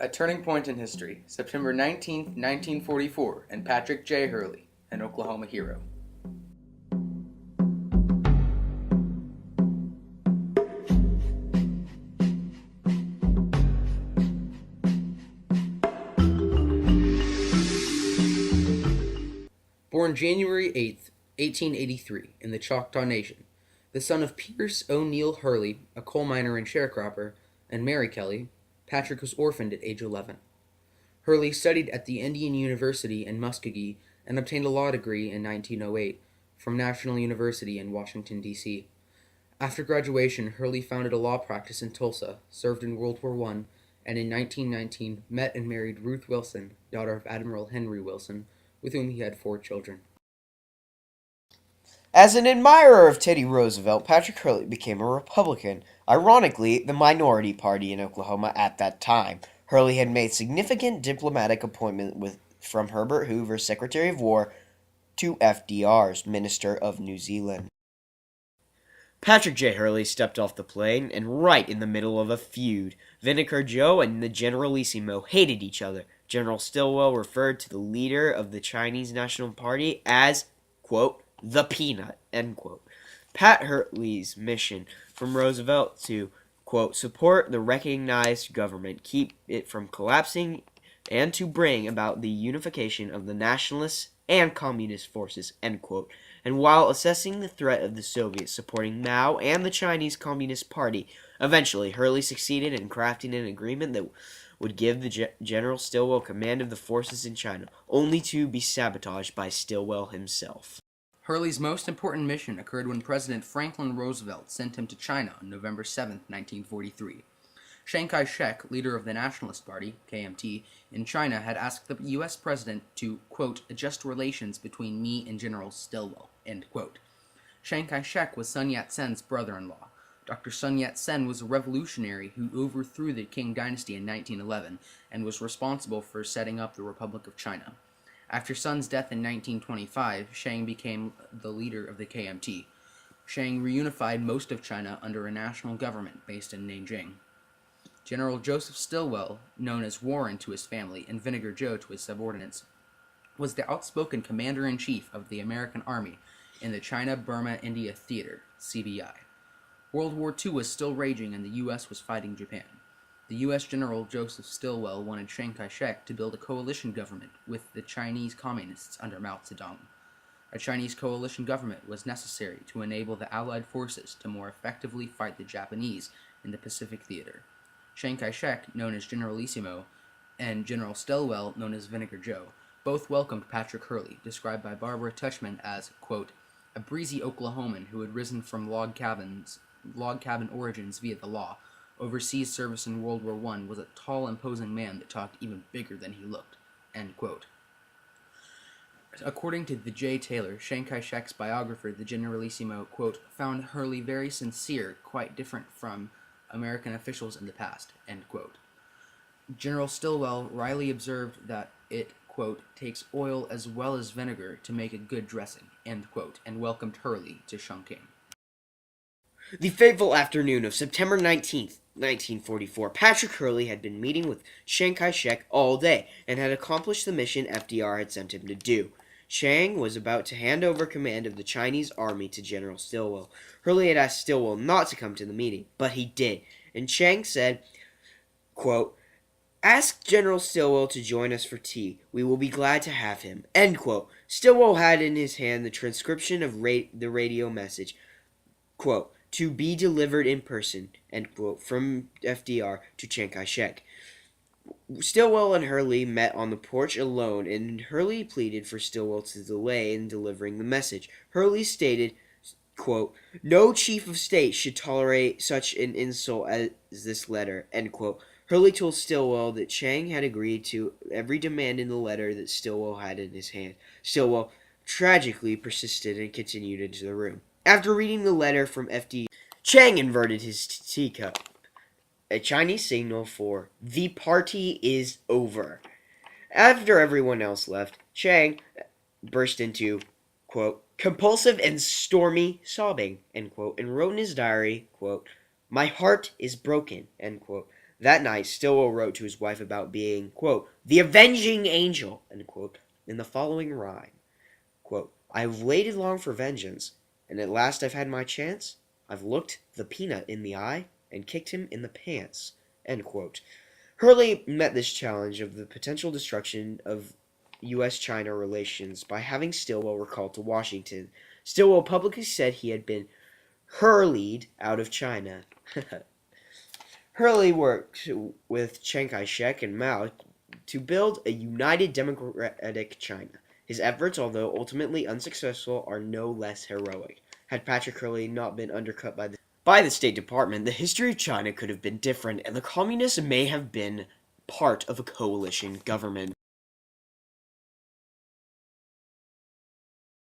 A turning point in history, September 19th, 1944, and Patrick J. Hurley, an Oklahoma hero. Born January 8th, 1883, in the Choctaw Nation, the son of Pierce O'Neill Hurley, a coal miner and sharecropper, and Mary Kelly, Patrick was orphaned at age 11. Hurley studied at the Indian University in Muskogee and obtained a law degree in 1908 from National University in Washington, D.C. After graduation, Hurley founded a law practice in Tulsa, served in World War I, and in 1919 met and married Ruth Wilson, daughter of Admiral Henry Wilson, with whom he had 4 children. As an admirer of Teddy Roosevelt, Patrick Hurley became a Republican, ironically, the minority party in Oklahoma at that time. Hurley had made significant diplomatic appointment from Herbert Hoover's Secretary of War to FDR's Minister of New Zealand. Patrick J. Hurley stepped off the plane, and right in the middle of a feud. Vinegar Joe and the Generalissimo hated each other. General Stilwell referred to the leader of the Chinese National Party as, quote, the peanut, end quote. Pat Hurley's mission from Roosevelt to, quote, support the recognized government, keep it from collapsing, and to bring about the unification of the nationalist and communist forces, end quote. And while assessing the threat of the Soviets supporting Mao and the Chinese Communist Party, eventually Hurley succeeded in crafting an agreement that would give the General Stilwell command of the forces in China, only to be sabotaged by Stilwell himself. Hurley's most important mission occurred when President Franklin Roosevelt sent him to China on November 7, 1943. Chiang Kai-shek, leader of the Nationalist Party, KMT, in China, had asked the U.S. president to, quote, adjust relations between me and General Stilwell, end quote. Chiang Kai-shek was Sun Yat-sen's brother-in-law. Dr. Sun Yat-sen was a revolutionary who overthrew the Qing dynasty in 1911 and was responsible for setting up the Republic of China. After Sun's death in 1925, Chiang became the leader of the KMT. Chiang reunified most of China under a national government based in Nanjing. General Joseph Stilwell, known as Warren to his family and Vinegar Joe to his subordinates, was the outspoken commander-in-chief of the American Army in the China-Burma-India Theater, CBI. World War II was still raging and the U.S. was fighting Japan. The U.S. General Joseph Stilwell wanted Chiang Kai-shek to build a coalition government with the Chinese Communists under Mao Zedong. A Chinese coalition government was necessary to enable the Allied forces to more effectively fight the Japanese in the Pacific Theater. Chiang Kai-shek, known as Generalissimo, and General Stilwell, known as Vinegar Joe, both welcomed Patrick Hurley, described by Barbara Tuchman as, quote, a breezy Oklahoman who had risen from log cabin origins via the law. Overseas service in World War I, was a tall, imposing man that talked even bigger than he looked, end quote. According to the J. Taylor, Chiang Kai-shek's biographer, the Generalissimo, quote, found Hurley very sincere, quite different from American officials in the past, end quote. General Stilwell wryly observed that it, quote, takes oil as well as vinegar to make a good dressing, end quote, and welcomed Hurley to Chongqing. The fateful afternoon of September 19th, 1944, Patrick Hurley had been meeting with Chiang Kai-shek all day and had accomplished the mission FDR had sent him to do. Chiang was about to hand over command of the Chinese army to General Stilwell. Hurley had asked Stilwell not to come to the meeting, but he did, and Chiang said, quote, ask General Stilwell to join us for tea. We will be glad to have him, end quote. Stilwell had in his hand the transcription of the radio message, quote, to be delivered in person, end quote, from FDR to Chiang Kai-shek. Stilwell and Hurley met on the porch alone, and Hurley pleaded for Stilwell to delay in delivering the message. Hurley stated, quote, no chief of state should tolerate such an insult as this letter, end quote. Hurley told Stilwell that Chiang had agreed to every demand in the letter that Stilwell had in his hand. Stilwell tragically persisted and continued into the room. After reading the letter from FD, Chiang inverted his teacup, a Chinese signal for the party is over. After everyone else left, Chiang burst into, quote, compulsive and stormy sobbing, end quote, and wrote in his diary, quote, my heart is broken, end quote. That night, Stilwell wrote to his wife about being, quote, the avenging angel, end quote, in the following rhyme, quote, I've waited long for vengeance, and at last I've had my chance. I've looked the peanut in the eye and kicked him in the pants, end quote. Hurley met this challenge of the potential destruction of U.S.-China relations by having Stilwell recalled to Washington. Stilwell publicly said he had been Hurleyed out of China. Hurley worked with Chiang Kai-shek and Mao to build a united democratic China. His efforts, although ultimately unsuccessful, are no less heroic. Had Patrick Hurley not been undercut by the State Department, the history of China could have been different, and the communists may have been part of a coalition government.